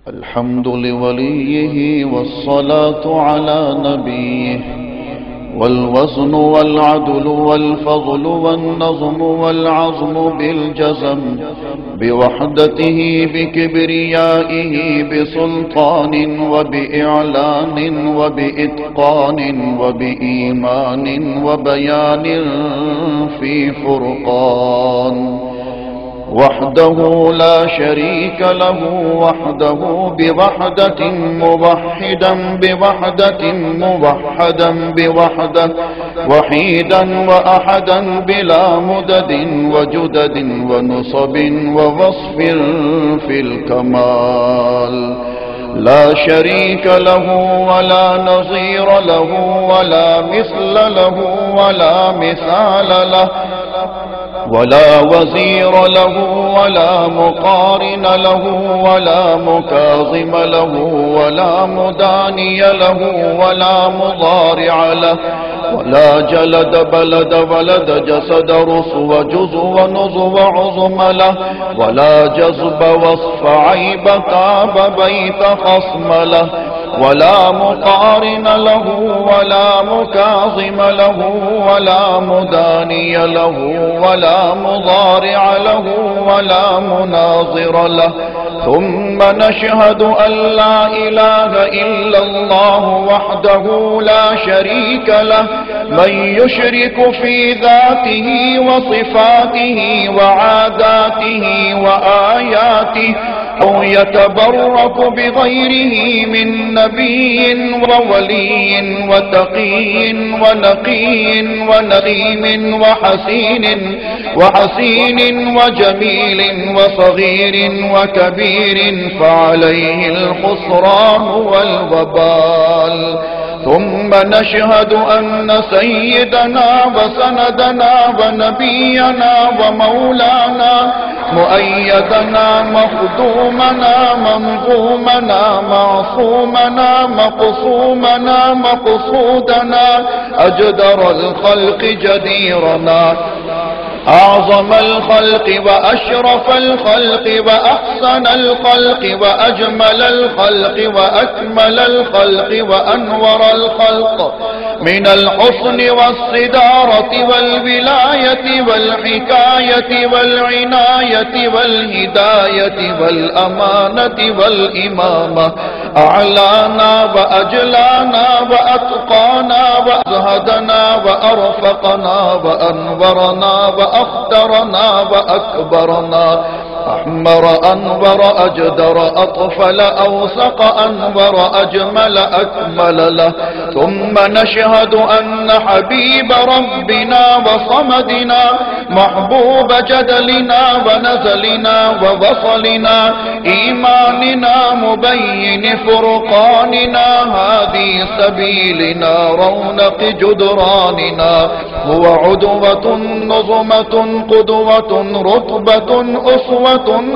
الحمد لوليه والصلاة على نبيه والوزن والعدل والفضل والنظم والعظم بالجزم بوحدته بكبريائه بسلطان وبإعلان وبإتقان وبإيمان وبيان في فرقان وحده لا شريك له وحده بوحدة موحدا بوحدة موحدا بوحدة وحيدا وأحدا بلا مدد وجدد ونصب ووصف في الكمال لا شريك له ولا نظير له ولا مثل له ولا مثال له ولا وزير له ولا مقارن له ولا مكاظم له ولا مداني له ولا مضارع له ولا جلد بلد ولد جسد رسو جزو ونزو عظم له ولا جذب وصف عيب تاب بيت خصم له ولا مقارن له ولا مكاظم له ولا مداني له ولا مضارع له ولا مناظر له ثم نشهد أن لا إله إلا الله وحده لا شريك له من يشرك في ذاته وصفاته وعاداته وآياته أو يتبرك بغيره من نبي وولي وتقي ونقي ونغيم وحسين وجميل وصغير وكبير فعليه الخسران والوبال ثم نشهد أن سيدنا وسندنا ونبينا ومولانا مؤيدنا مخدومنا منظومنا معصومنا مقصومنا مقصودنا أجدر الخلق جديرنا أعظم الخلق وأشرف الخلق وأحسن الخلق وأجمل الخلق وأكمل الخلق وأنور الخلق من الحسن والصدارة والولاية والحكاية والعناية والهداية والأمانة والإمامة أعلانا وأجلانا وأتقانا وأزهدنا وأرفقنا وأنورنا وأخدرنا وأكبرنا أحمر أنور أجدر أطفل أوسق أنور أجمل أكمل له ثم نشهد أن حبيب ربنا وصمدنا محبوب جدلنا ونزلنا ووصلنا إيماننا مبين فرقاننا هذه سبيلنا رونق جدراننا هو عدوة نظمة قدوة رتبة أسوة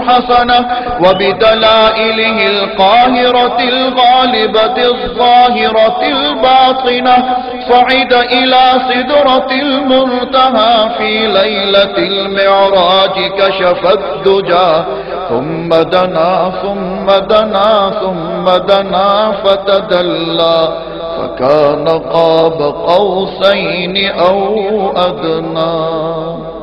حسنة وبدلائله القاهرة الغالبة الظاهرة الباطنة صعد إلى سدرة المنتهى في ليلة المعراج كشف الدجى ثم دنا ثم دنا ثم دنا فتدلى فكان قاب قوسين أو أدنى.